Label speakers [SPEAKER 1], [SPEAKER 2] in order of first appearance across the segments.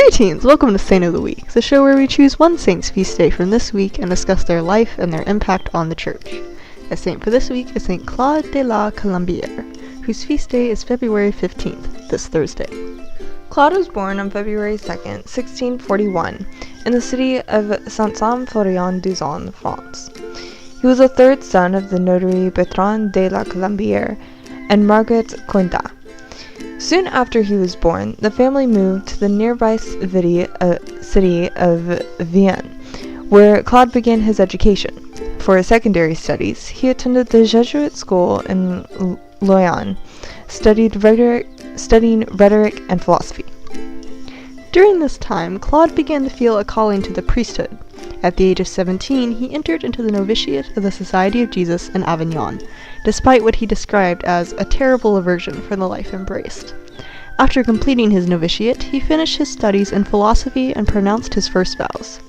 [SPEAKER 1] Greetings! Welcome to Saint of the Week, the show where we choose one saint's feast day from this week and discuss their life and their impact on the church. A saint for this week is Saint Claude de la Colombière, whose feast day is February 15th, this Thursday.
[SPEAKER 2] Claude was born on February 2nd, 1641, in the city of Saint-Florian-d'Uzan, France. He was the third son of the notary Bertrand de la Colombière and Margaret Cointat. Soon after he was born, the family moved to the nearby city of Vienne, where Claude began his education. For his secondary studies, he attended the Jesuit school in Lyon, studying rhetoric and philosophy.
[SPEAKER 1] During this time, Claude began to feel a calling to the priesthood. At the age of 17, he entered into the novitiate of the Society of Jesus in Avignon, despite what he described as a terrible aversion for the life embraced. After completing his novitiate, he finished his studies in philosophy and pronounced his first vows.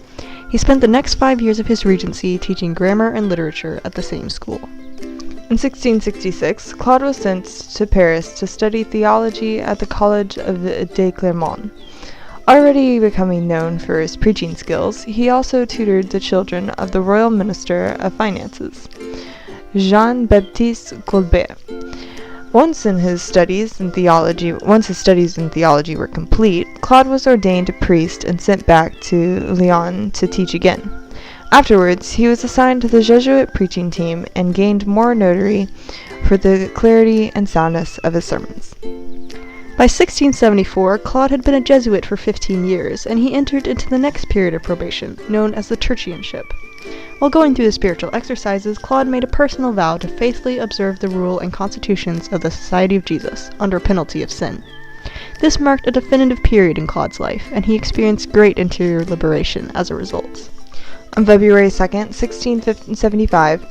[SPEAKER 1] He spent the next 5 years of his regency teaching grammar and literature at the same school.
[SPEAKER 2] In 1666, Claude was sent to Paris to study theology at the College of de Clermont. Already becoming known for his preaching skills, he also tutored the children of the royal minister of finances, Jean-Baptiste Colombière. Once his studies in theology were complete, Claude was ordained a priest and sent back to Lyon to teach again. Afterwards, he was assigned to the Jesuit preaching team and gained more notoriety for the clarity and soundness of his sermons.
[SPEAKER 1] By 1674, Claude had been a Jesuit for 15 years, and he entered into the next period of probation, known as the tertianship. While going through the spiritual exercises, Claude made a personal vow to faithfully observe the rule and constitutions of the Society of Jesus, under penalty of sin. This marked a definitive period in Claude's life, and he experienced great interior liberation as a result.
[SPEAKER 2] On February 2nd, 1675,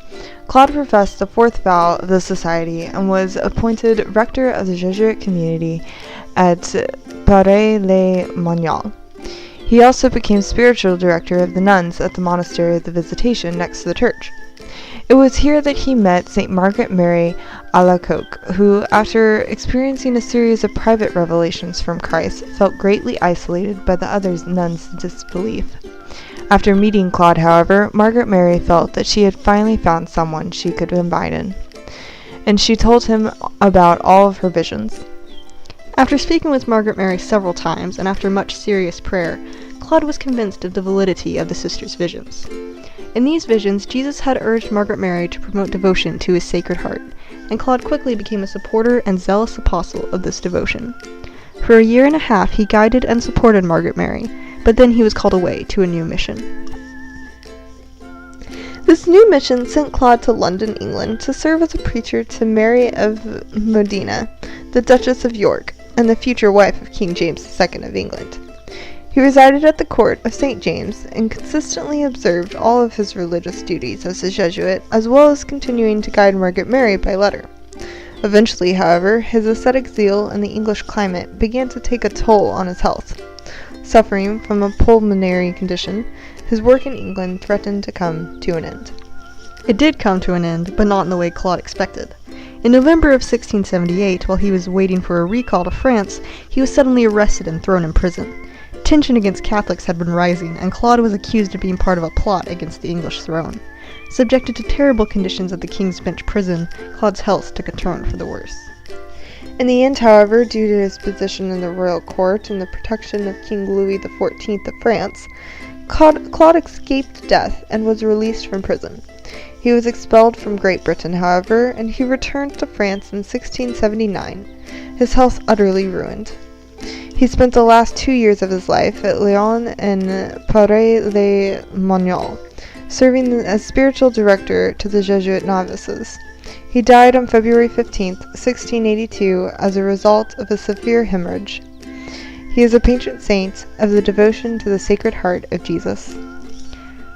[SPEAKER 2] Claude professed the fourth vow of the Society and was appointed rector of the Jesuit community at Paray-le-Monial. He also became spiritual director of the nuns at the monastery of the Visitation next to the church. It was here that he met St. Margaret Mary Alacoque, who, after experiencing a series of private revelations from Christ, felt greatly isolated by the other nuns' disbelief. After meeting Claude, however, Margaret Mary felt that she had finally found someone she could confide in, and she told him about all of her visions.
[SPEAKER 1] After speaking with Margaret Mary several times, and after much serious prayer, Claude was convinced of the validity of the sister's visions. In these visions, Jesus had urged Margaret Mary to promote devotion to his Sacred Heart, and Claude quickly became a supporter and zealous apostle of this devotion. For a year and a half, he guided and supported Margaret Mary, but then he was called away to a new mission. This new mission sent Claude to London, England, to serve as a preacher to Mary of Modena, the Duchess of York, and the future wife of King James II of England. He resided at the court of St. James and consistently observed all of his religious duties as a Jesuit, as well as continuing to guide Margaret Mary by letter. Eventually, however, his ascetic zeal in the English climate began to take a toll on his health. Suffering from a pulmonary condition, his work in England threatened to come to an end. It did come to an end, but not in the way Claude expected. In November of 1678, while he was waiting for a recall to France, he was suddenly arrested and thrown in prison. Tension against Catholics had been rising, and Claude was accused of being part of a plot against the English throne. Subjected to terrible conditions at the King's Bench prison, Claude's health took a turn for the worse. In the end, however, due to his position in the royal court and the protection of King Louis XIV of France, Claude escaped death and was released from prison. He was expelled from Great Britain, however, and he returned to France in 1679, his health utterly ruined. He spent the last 2 years of his life at Lyon and Paray-le-Monial, serving as spiritual director to the Jesuit novices. He died on February 15, 1682, as a result of a severe hemorrhage. He is a patron saint of the devotion to the Sacred Heart of Jesus.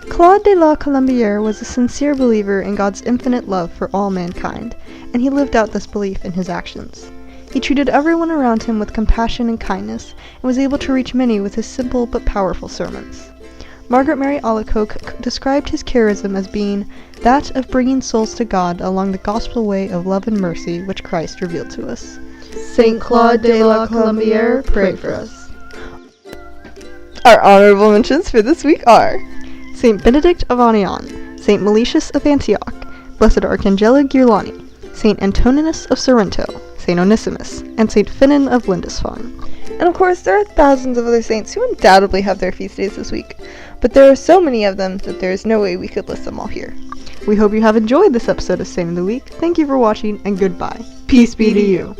[SPEAKER 1] Claude de la Colombière was a sincere believer in God's infinite love for all mankind, and he lived out this belief in his actions. He treated everyone around him with compassion and kindness, and was able to reach many with his simple but powerful sermons. Margaret Mary Alacoque described his charism as being that of bringing souls to God along the gospel way of love and mercy which Christ revealed to us.
[SPEAKER 3] Saint Claude de la Colombière, pray for us.
[SPEAKER 1] Our honorable mentions for this week are
[SPEAKER 2] Saint Benedict of Anion, Saint Meletius of Antioch, Blessed Arcangela Girlani, Saint Antoninus of Sorrento, Saint Onesimus, and Saint Finan of Lindisfarne.
[SPEAKER 1] And of course, there are thousands of other saints who undoubtedly have their feast days this week, but there are so many of them that there is no way we could list them all here.
[SPEAKER 2] We hope you have enjoyed this episode of Saint of the Week. Thank you for watching, and goodbye. Peace be to you.